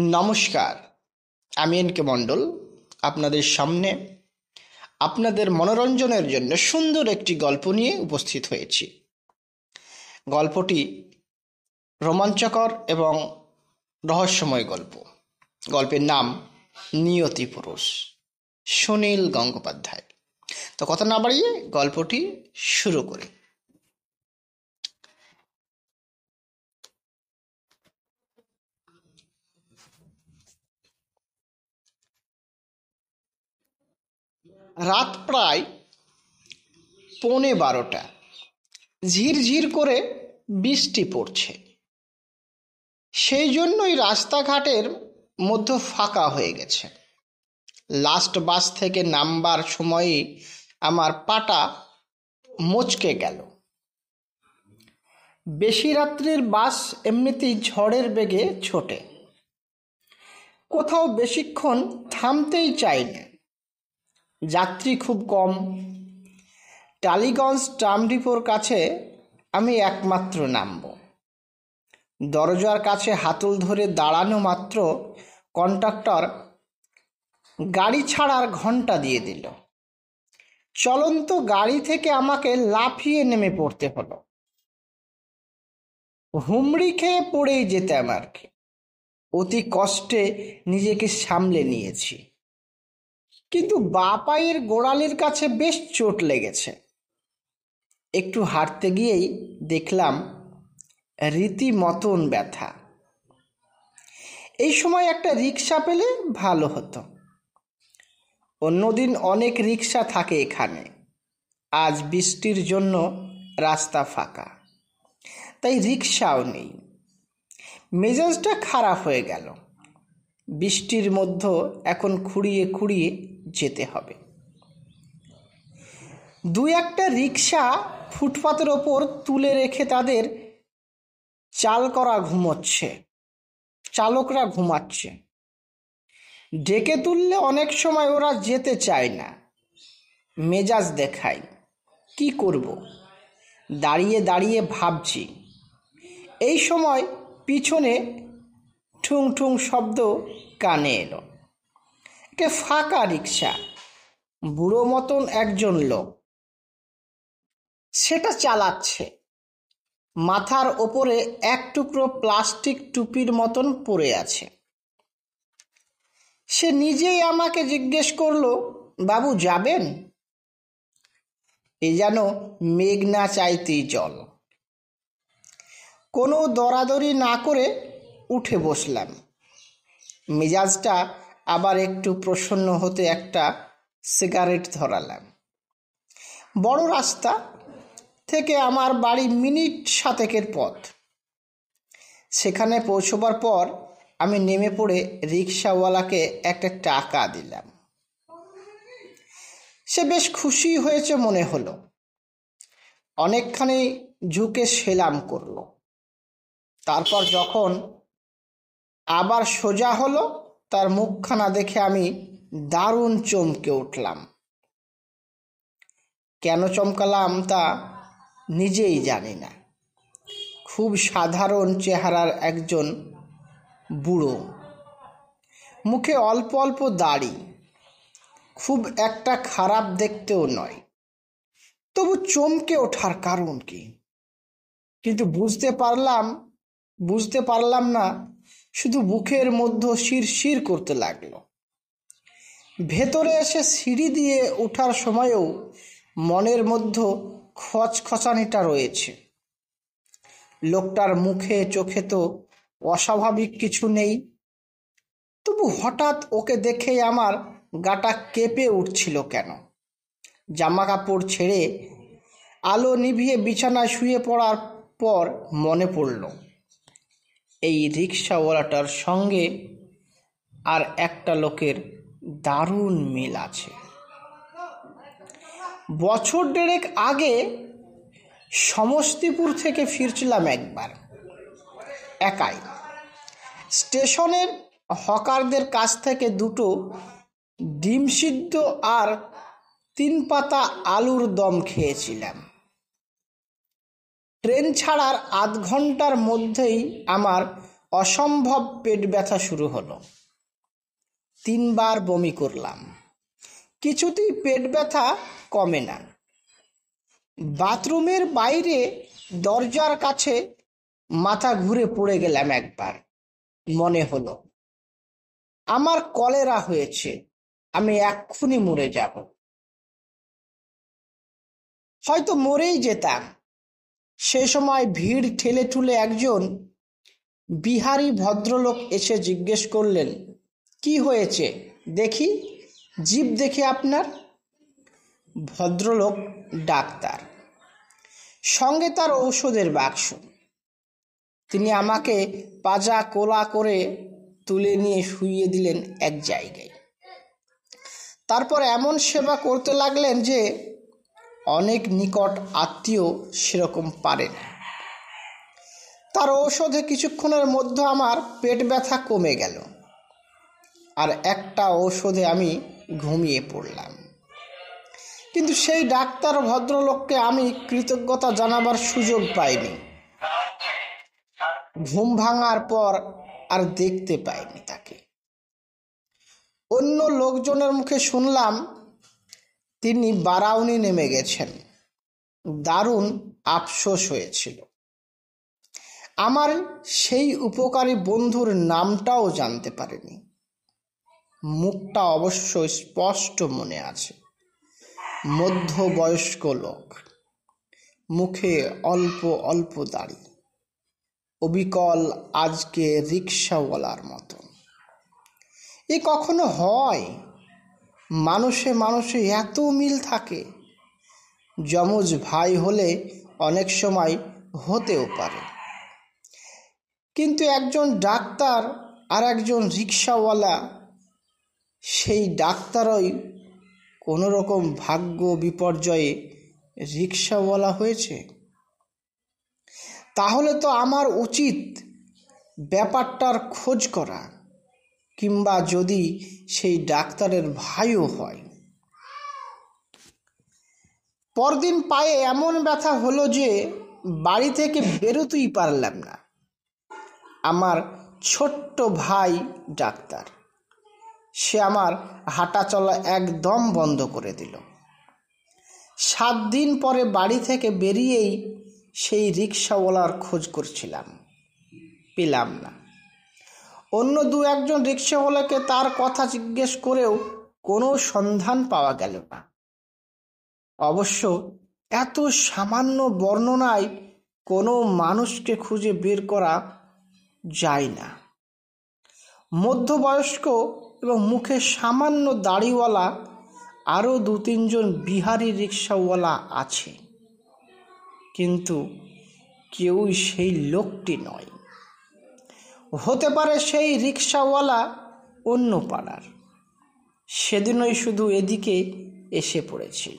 নমস্কার, আমি এনকে মণ্ডল আপনাদের সামনে আপনাদের মনোরঞ্জনের জন্য সুন্দর একটি গল্প নিয়ে উপস্থিত হয়েছি। গল্পটি রোমাঞ্চকর এবং রহস্যময় গল্প। গল্পের নাম নিয়তি পুরুষ, সুনীল গঙ্গোপাধ্যায়। তো কথা না বাড়িয়ে গল্পটি শুরু করি। রাত প্রায় 11:15। ঝিরঝির করে বৃষ্টি পড়ছে, সেই জন্যই রাস্তাঘাটের মধ্যে ফাঁকা হয়ে গেছে। লাস্ট বাস থেকে নামবার সময়ই আমার পাটা মচকে গেল। বেশি রাত্রির বাস এমনিতেই ঝড়ের বেগে ছোটে, কোথাও বেশিক্ষণ থামতেই চায় না। যাত্রী খুব কম। টালিগঞ্জ ট্রাম ডিপোর কাছে আমি একমাত্র নামব। দরজার কাছে হাতল ধরে দাঁড়ানো মাত্র কন্ডাক্টর গাড়ি ছাড়ার ঘন্টা দিয়ে দিল। চলন্ত গাড়ি থেকে আমাকে লাফিয়ে নেমে পড়তে হলো। হুমড়ি খেয়ে পড়েই যেতাম আর কি। অতি কষ্টে নিজেকে সামলে নিয়েছি, কিন্তু বাঁ পায়ের গোড়ালির কাছে বেশ চোট লেগেছে। একটু হাঁটতে গিয়েই দেখলাম রীতিমতন ব্যথা। এই সময় একটা রিক্সা পেলে ভালো হতো। অন্যদিন অনেক রিক্সা থাকে এখানে, আজ বৃষ্টির জন্য রাস্তা ফাঁকা, তাই রিক্সাও নেই। মেজাজটা খারাপ হয়ে গেল। বৃষ্টির মধ্যে এখন খুঁড়িয়ে খুঁড়িয়ে যেতে হবে। দু একটা রিক্সা ফুটপাতের ওপর তুলে রেখে তাদের চালকরা ঘুমাচ্ছে। ডেকে তুললে অনেক সময় ওরা যেতে চায় না, মেজাজ দেখায়। কি করব? দাঁড়িয়ে দাঁড়িয়ে ভাবছি। এই সময় পিছনে ঠুং ঠুং শব্দ কানে এলো। একটা ফাঁকা রিক্সা, বুড়ো মতন একজন লোক সেটা চালাচ্ছে। মাথার ওপরে এক টুকরো প্লাস্টিক টুপির মতন পড়ে আছে। সে নিজেই আমাকে জিজ্ঞেস করলো, বাবু যাবেন? এ যেন মেঘ না চাইতেই জল। কোনো দরাদরি না করে উঠে বসলাম। মেজাজটা আবার একটু প্রসন্ন হতে একটা সিগারেট ধরালাম। বড় রাস্তা থেকে আমার বাড়ি মিনিট 7 পথ। সেখানে পৌঁছবার পর আমি নেমে পড়ে রিক্সাওয়ালাকে একটা টাকা দিলাম। সে বেশ খুশি হয়েছে মনে হলো। অনেকখানি ঝুঁকে সেলাম করলো। তারপর যখন আবার সোজা হলো, তার মুখখানা দেখে আমি দারুণ চমকে উঠলাম। কেন চমকালাম তা নিজেই জানি না। খুব সাধারণ চেহারার একজন বুড়ো, মুখে অল্প অল্প দাড়ি, খুব একটা খারাপ দেখতেও নয়। তবু চমকে ওঠার কারণ কি কিন্তু বুঝতে পারলাম না। শুধু বুকের মধ্যে শিরশির করতে লাগলো। ভেতরে এসে সিঁড়ি দিয়ে ওঠার সময়ও মনের মধ্যে খচখচানিটা রয়েছে। লোকটার মুখে চোখে তো অস্বাভাবিক কিছু নেই, তবু হঠাৎ ওকে দেখেই আমার গাটা কেঁপে উঠছিল কেন। জামা কাপড় ছেড়ে আলো নিভিয়ে বিছানায় শুয়ে পড়ার পর মনে পড়ল এই রিক্সাওয়ালাটার সঙ্গে আর একটা লোকের দারুণ মিল আছে। বছর 1.5 আগে সমস্তিপুর থেকে ফিরছিলাম একবার, একাই। স্টেশনের হকারদের কাছ থেকে 2টো ডিম সিদ্ধ আর 3 পাতা আলুর দম খেয়েছিলাম। ট্রেন ছাড়ার আধ ঘন্টার মধ্যেই আমার অসম্ভব পেট ব্যথা শুরু হলো। 3 বার বমি করলাম, কিছুতেই পেট ব্যথা কমে না। বাথরুমের বাইরে দরজার কাছে মাথা ঘুরে পড়ে গেলাম একবার। মনে হলো আমার কলেরা হয়েছে, আমি এক্ষুনি মরে যাব। হয়তো মরেই যেতাম। সে সময় ভিড় ঠেলে ঠুলে একজন বিহারি ভদ্রলোক এসে জিজ্ঞেস করলেন, কি হয়েছে দেখি, জিভ দেখি আপনার। ভদ্রলোক ডাক্তার, সঙ্গে তার ঔষধের বাক্স। তিনি আমাকে পাজা কোলা করে তুলে নিয়ে শুইয়ে দিলেন এক জায়গায়। তারপর এমন সেবা করতে লাগলেন যে অনেক নিকট আত্মীয় সেরকম পারে না। তার ঔষধে কিছুক্ষণের মধ্যে আমার পেট ব্যথা কমে গেল, আর একটা ঔষধে আমি ঘুমিয়ে পড়লাম। কিন্তু সেই ডাক্তার ভদ্রলোককে আমি কৃতজ্ঞতা জানাবার সুযোগ পাইনি। ঘুম ভাঙার পর আর দেখতে পাইনি তাকে। অন্য লোকজনের মুখে শুনলাম তিনি বারাউনি নেমে গেছেন। দারুণ আফসোস হয়েছিল। আমার সেই উপকারী বন্ধুর নামটাও জানতে পারিনি। মুখটা অবশ্য স্পষ্ট মনে আছে। মধ্যবয়স্ক লোক, মুখে অল্প অল্প দাড়ি, অবিকল আজকে রিক্সাওয়ালার মতো। এ কখনো হয়? মানুষে মানুষে এত মিল থাকে? যমজ ভাই হলে অনেক সময় হতেও পারে, কিন্তু একজন ডাক্তার আর একজন রিক্সাওয়ালা, সেই ডাক্তারই কোনো রকম ভাগ্য বিপর্যয়ে রিক্সাওয়ালা হয়েছে। তাহলে তো আমার উচিত ব্যাপারটার খোঁজ করা, কিংবা যদি সেই ডাক্তারের ভাইও হয়। পরদিন পায়ে এমন ব্যথা হলো যে বাড়ি থেকে বেরোতেই পারলাম না। আমার ছোট্ট ভাই ডাক্তার, সে আমার হাঁটা চলা একদম বন্ধ করে দিল। 7 দিন পরে বাড়ি থেকে বেরিয়েই সেই রিক্সাওয়ালার খোঁজ করছিলাম, পেলাম না। অন্য 2-1 রিক্সাওয়ালাকে তার কথা জিজ্ঞেস করেও কোনো সন্ধান পাওয়া গেল না। অবশ্য এত সামান্য বর্ণনায় কোনো মানুষকে খুঁজে বের করা যায় না। মধ্যবয়স্ক এবং মুখে সামান্য দাড়িওয়ালা আরও 2-3 জন বিহারি রিক্সাওয়ালা আছে, কিন্তু কেউই সেই লোকটি নয়। হতে পারে সেই রিক্সাওয়ালা অন্য পাড়ার, সেদিনই শুধু এদিকে এসে পড়েছিল।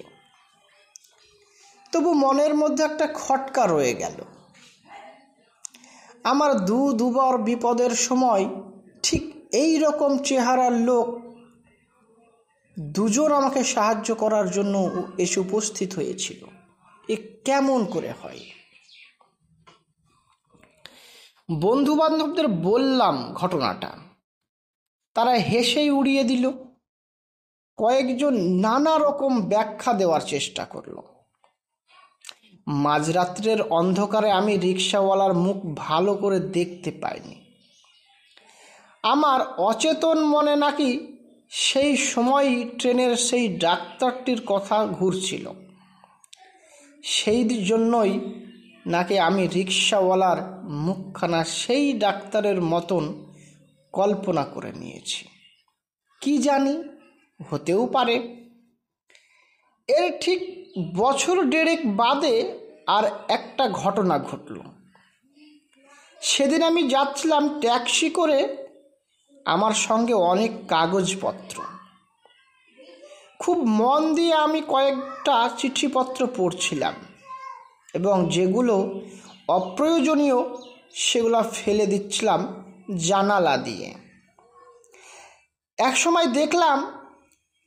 তবু মনের মধ্যে একটা খটকা রয়ে গেল। আমার দুবার বিপদের সময় ঠিক এই রকম চেহারার লোক 2 জন আমাকে সাহায্য করার জন্য এসে উপস্থিত হয়েছিল। এ কেমন করে হয়? বন্ধু বান্ধবদের বললাম ঘটনাটা, তারা হেসেই উড়িয়ে দিল। কয়েকজন নানা রকম ব্যাখ্যা দেওয়ার চেষ্টা করলো। মাঝরাত্রের অন্ধকারে আমি রিক্সাওয়ালার মুখ ভালো করে দেখতে পাইনি। আমার অচেতন মনে নাকি সেই সময়ই ট্রেনের সেই ডাক্তারটির কথা ঘুরছিল। সেই জন্যই নাকি আমি রিক্সাওয়ালার মুখখানা সেই ডাক্তারের মতন কল্পনা করে নিয়েছি। কি জানি, হতেও পারে। এর ঠিক 1.5 বছর বাদে আর একটা ঘটনা ঘটল। সেদিন আমি যাচ্ছিলাম ট্যাক্সি করে। আমার সঙ্গে অনেক কাগজপত্র। খুব মন দিয়ে আমি কয়েকটা চিঠিপত্র পড়ছিলাম, এবং যেগুলো অপ্রয়োজনীয় সেগুলো ফেলে দিচ্ছিলাম জানালা দিয়ে। এক সময় দেখলাম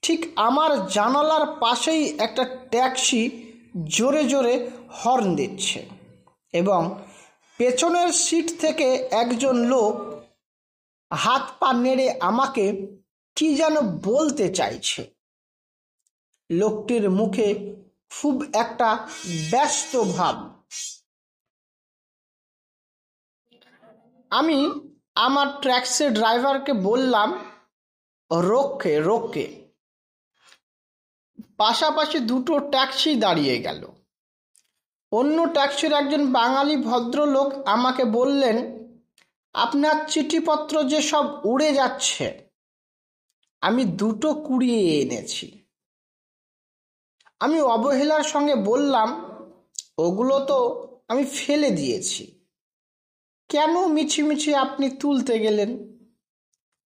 ঠিক আমার জানালার পাশেই একটা ট্যাক্সি জোরে জোরে হর্ন দিচ্ছে, এবং পেছনের সিট থেকে একজন লোক হাত পা নেড়ে আমাকে কি যেন বলতে চাইছে। লোকটির মুখে খুব একটা ব্যস্ত ভাব। আমি আমার ট্যাক্সি ড্রাইভারকে বললাম, রোকে রোকে। পাশাপাশি দুটো ট্যাক্সি দাঁড়িয়ে গেল। অন্য ট্যাক্সির একজন বাঙালি ভদ্রলোক আমাকে বললেন, আপনার চিঠিপত্র যে সব উড়ে যাচ্ছে। আমি দুটো কুড়িয়ে এনেছি। আমি অবহেলার সঙ্গে বললাম, ওগুলো তো আমি ফেলে দিয়েছি। কেন মিছিমিছি আপনি তুলতে গেলেন?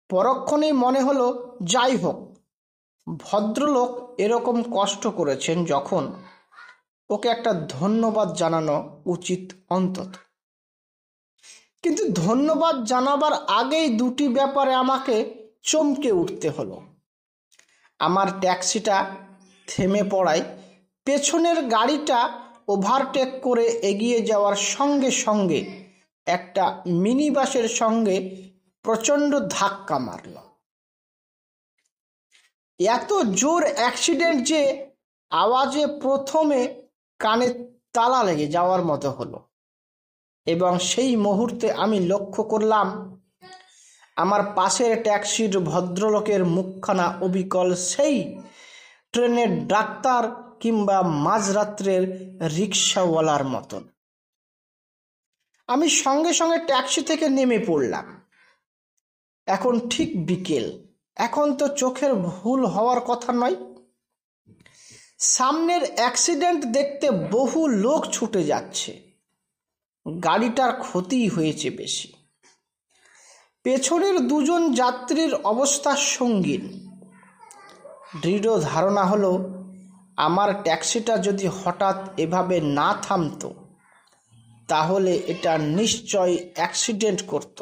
পরক্ষণেই মনে হলো, যাই হোক, ভদ্রলোক এরকম কষ্ট করেছেন যখন, ওকে একটা ধন্যবাদ জানানো উচিত অন্তত। কিন্তু ধন্যবাদ জানাবার আগেই দুটি ব্যাপারে আমাকে চমকে উঠতে হলো। আমার ট্যাক্সিটা থেমে পড়ায় পেছনের গাড়িটা ওভারটেক করে এগিয়ে যাওয়ার সঙ্গে সঙ্গে একটা মিনি বাসের সঙ্গে প্রচণ্ড ধাক্কা মারল। এত জোর অ্যাক্সিডেন্ট যে আওয়াজে প্রথমে কানে তালা লেগে যাওয়ার মতো হলো, এবং সেই মুহূর্তে আমি লক্ষ্য করলাম আমার পাশের ট্যাক্সির ভদ্রলোকের মুখখানা অবিকল সেই ট্রেনের ডাক্তার কিংবা মাঝরাত্রের রিক্সাওয়ালার মতন। আমি সঙ্গে সঙ্গে ট্যাক্সি থেকে নেমে পড়লাম। এখন ঠিক বিকেল, এখন তো চোখের ভুল হওয়ার কথা নয়। সামনের অ্যাক্সিডেন্ট দেখতে বহু লোক ছুটে যাচ্ছে। গাড়িটার ক্ষতি হয়েছে বেশি। পেছনের দুজন যাত্রীর অবস্থা সঙ্গীন। দৃঢ় ধারণা হলো, আমার ট্যাক্সিটা যদি হঠাৎ এভাবে না থামতো তাহলে এটা নিশ্চয় অ্যাক্সিডেন্ট করত,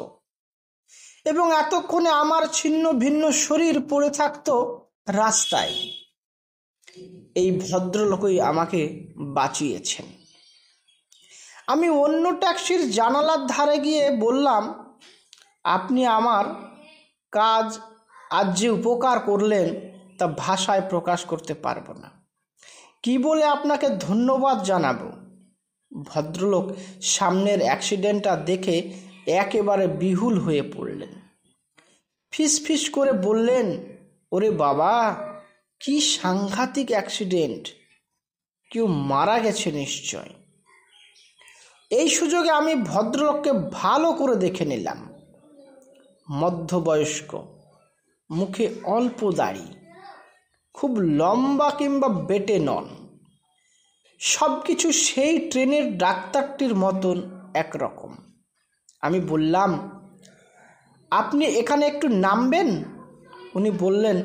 এবং এতক্ষণে আমার ছিন্ন ভিন্ন শরীর পড়ে থাকতো রাস্তায়। এই ভদ্রলোকই আমাকে বাঁচিয়েছেন। আমি অন্য ট্যাক্সির জানালার ধারে গিয়ে বললাম, আপনি আমার কাজ আজ যে উপকার করলেন তা ভাষায় প্রকাশ করতে পারবো না। কি বলে আপনাকে ধন্যবাদ জানাবো? ভদ্রলোক সামনের অ্যাক্সিডেন্টটা দেখে একেবারে বিহুল হয়ে পড়লেন। ফিস ফিস করে বললেন, ওরে বাবা, কি সাংঘাতিক অ্যাক্সিডেন্ট! কেউ মারা গেছে নিশ্চয়। এই সুযোগে আমি ভদ্রলোককে ভালো করে দেখে নিলাম। মধ্যবয়স্ক, মুখে অল্প দাড়ি, খুব লম্বা কিংবা বেটে নন। সব কিছু সেই ট্রেনের ডাক্তারটির মতন একরকম। আমি বললাম, আপনি এখানে একটু নামবেন? উনি বললেন,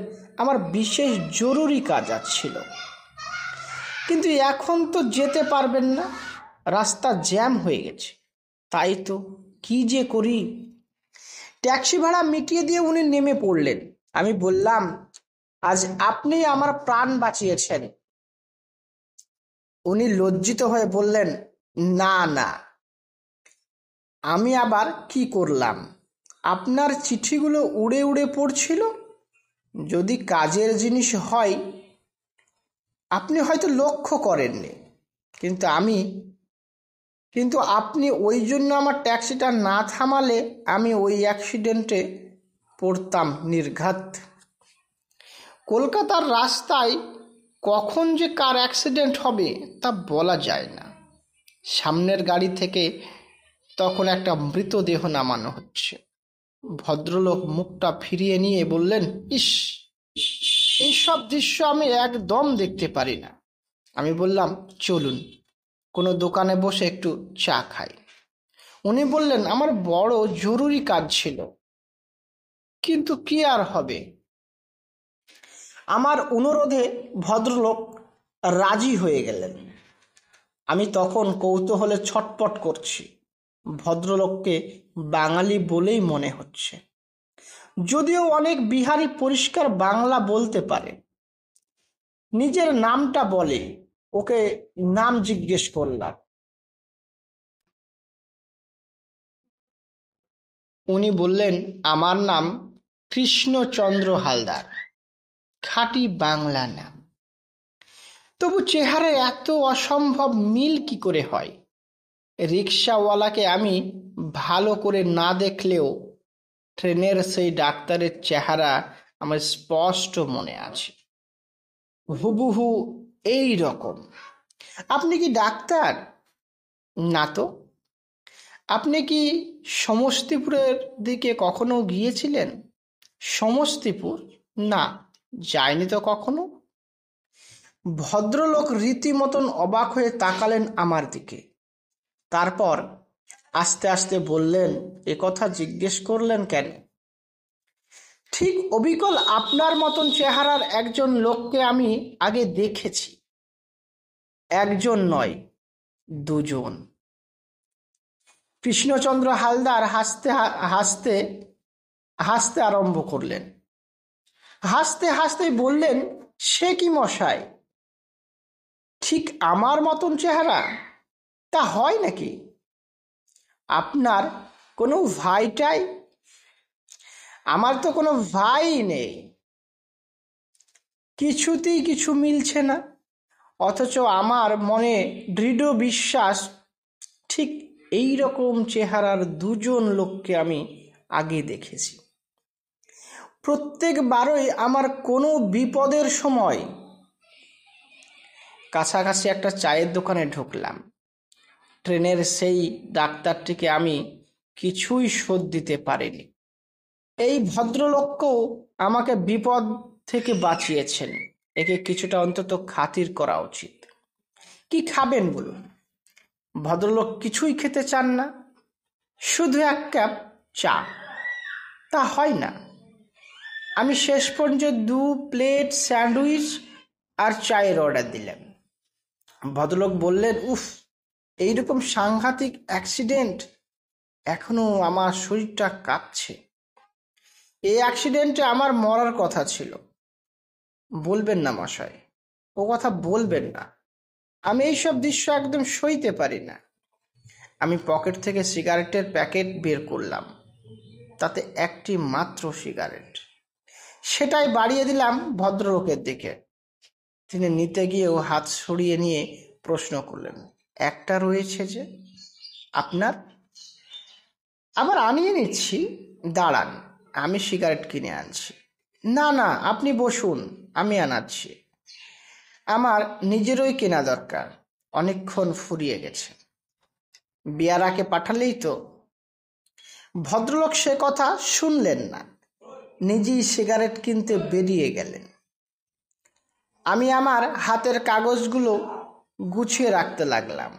আমার বিশেষ জরুরি কাজ ছিল। কিন্তু এখন তো যেতে পারবেন না, রাস্তা জ্যাম হয়ে গেছে। তাই তো, কি যে করি। ট্যাক্সি ভাড়া মিটিয়ে দিয়ে উনি নেমে পড়লেন। আমি বললাম, আজ আপনি আমার প্রাণ বাঁচিয়েছেন। উনি লজ্জিত হয়ে বললেন, না না, আমি আবার কি করলাম? আপনার চিঠিগুলো উড়ে উড়ে পড়ছিল। যদি কাজের জিনিস হয় আপনি হয়তো লক্ষ্য করেননি, কিন্তু আপনি ওই জন্য আমার ট্যাক্সিটা না থামালে আমি ওই অ্যাক্সিডেন্টে পড়তাম নির্ঘাত। কলকাতার রাস্তায় কখন যে কার অ্যাক্সিডেন্ট হবে তা বলা যায় না। সামনের গাড়ি থেকে তখন একটা মৃতদেহ নামানো হচ্ছে। ভদ্রলোক মুখটা ফিরিয়ে নিয়ে বললেন, ইস, এইসব দৃশ্য আমি একদম দেখতে পারি না। আমি বললাম, চলুন কোনো দোকানে বসে একটু চা খাই। উনি বললেন, আমার বড় জরুরি কাজ ছিল। কিন্তু কি আর হবে। আমার অনুরোধে ভদ্রলোক রাজি হয়ে গেলেন। আমি তখন কৌতূহলে ছটপট করছি। ভদ্রলোককে বাঙালি বলেই মনে হচ্ছে, যদিও অনেক বিহারি পরিষ্কার বাংলা বলতে পারে। নিজের নামটা বলে, ওকে নাম জিজ্ঞেস করলাম। উনি বললেন, আমার নাম কৃষ্ণচন্দ্র হালদার, খাঁটি বাংলা নাম। তবু চেহারায় এত অসম্ভব মিল কি করে হয়? রিক্সাওয়ালাকে আমি ভালো করে না দেখলেও ট্রেনের সেই ডাক্তারের চেহারা আমার স্পষ্ট মনে আছে, হুবহু এই রকম। আপনি কি ডাক্তার? না তো। আপনি কি সমস্তিপুরের দিকে কখনো গিয়েছিলেন? সমস্তিপুর? না, যায়নি তো কখনো। ভদ্রলোক রীতিমতন অবাক হয়ে তাকালেন আমার দিকে। তারপর আস্তে আস্তে বললেন, এ কথা জিজ্ঞেস করলেন কেন? ঠিক অবিকল আপনার মতন চেহারার একজন লোককে আমি আগে দেখেছি। একজন নয়, দুজন। কৃষ্ণচন্দ্র হালদার হাসতে হাসতে হাসতে আরম্ভ করলেন। হাসতে হাসতেই বললেন, সে কি মশাই, ঠিক আমার মতন চেহারা? তা হয় নাকি? আপনার কোনো ভাইটাই? আমার তো কোনো ভাই নেই। কিছুতেই কিছু মিলছে না, অথচ আমার মনে দৃঢ় বিশ্বাস ঠিক এই রকম চেহারার দুজন লোককে আমি আগে দেখেছি। প্রত্যেকবারই আমার কোনো বিপদের সময় কাছাকাছি একটা চায়ের দোকানে ঢুকলাম, ট্রেনের সেই ডাক্তারটিকে আমি কিছুই শোধ দিতে পারিনি। এই ভদ্রলোককেও আমাকে বিপদ থেকে বাঁচিয়েছেন, একে কিছুটা অন্তত খাতির করা উচিত। কি খাবেন বলুন? ভদ্রলোক কিছুই খেতে চান না, শুধু এক কাপ চা। তা হয় না। আমি শেষ পর্যন্ত 2 প্লেট স্যান্ডউইচ আর চায়ের অর্ডার দিলাম। ভদ্রলোক বললেন, উফ, এইরকম সাংঘাতিক অ্যাক্সিডেন্ট, এখনো আমার শরীরটা কাঁপছে। এই অ্যাক্সিডেন্টে আমার মরার কথা ছিল। বলবেন না মশাই, ও কথা বলবেন না। আমি এইসব দৃশ্য একদম সইতে পারি না। আমি পকেট থেকে সিগারেটের প্যাকেট বের করলাম, তাতে একটি মাত্র সিগারেট। সেটাই বাড়িয়ে দিলাম ভদ্রলোকের দিকে। তিনি নিতে গিয়েও হাত সরিয়ে নিয়ে প্রশ্ন করলেন, একটা রয়েছে যে আপনার? আবার আনিয়ে নিচ্ছি, দাঁড়ান, আমি সিগারেট কিনে আনছি। না না, আপনি বসুন, আমি আনাচ্ছি। আমার নিজেরই কেনা দরকার, অনেকক্ষণ ফুরিয়ে গেছে। বিয়ারাকে পাঠালেই তো। ভদ্রলোক সে কথা শুনলেন না, নিজেই সিগারেট কিনতে বেরিয়ে গেলেন। আমি আমার হাতের কাগজগুলো গুছিয়ে রাখতে লাগলাম।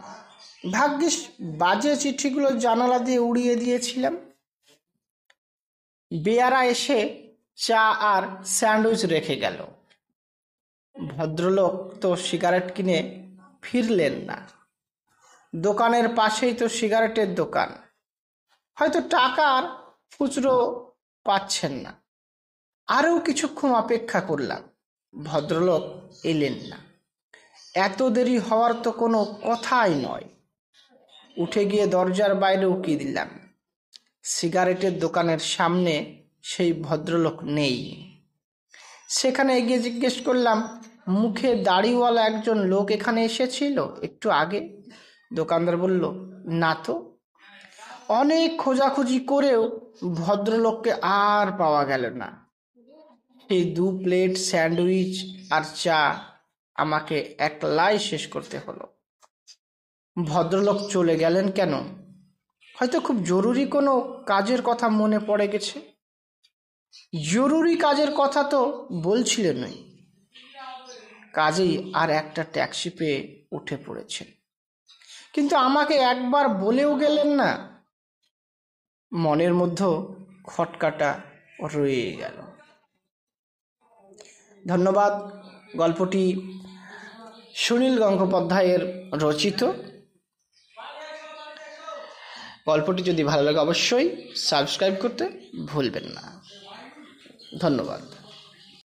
ভাগ্যিস বাজে চিঠিগুলো জানালা দিয়ে উড়িয়ে দিয়েছিলাম। বেয়ারা এসে চা আর স্যান্ডউইচ রেখে গেল। ভদ্রলোক তো সিগারেট কিনে ফিরলেন না। দোকানের পাশেই তো সিগারেটের দোকান, হয়তো টাকার খুচরো পাচ্ছেন না। আরও কিছুক্ষণ অপেক্ষা করলাম, ভদ্রলোক এলেন না। এত দেরি হওয়ার তো কোনো কথাই নয়। উঠে গিয়ে দরজার বাইরে উকি দিলাম। সিগারেটের দোকানের সামনে সেই ভদ্রলোক নেই। সেখানে এগিয়ে জিজ্ঞেস করলাম, মুখে দাড়িওয়ালা একজন লোক এখানে এসেছিল একটু আগে? দোকানদার বলল, না তো। অনেক খোঁজাখুঁজি করেও ভদ্রলোককে আর পাওয়া গেল না। সেই 2 প্লেট স্যান্ডউইচ আর চা আমাকে একলাই শেষ করতে হলো। ভদ্রলোক চলে গেলেন কেন? হয়তো খুব জরুরি কোনো কাজের কথা মনে পড়ে গেছে। জরুরি কাজের কথা তো বলছিলেনই, কাজেই আর একটা ট্যাক্সি পেয়ে উঠে পড়েছেন। কিন্তু আমাকে একবার বলেও গেলেন না। মনের মধ্যে খটকাটা রয়ে গেল। ধন্যবাদ। গল্পটি সুনীল গঙ্গোপাধ্যায়ের রচিত। গল্পটি যদি ভালো লাগে অবশ্যই সাবস্ক্রাইব করতে ভুলবেন না। ধন্যবাদ।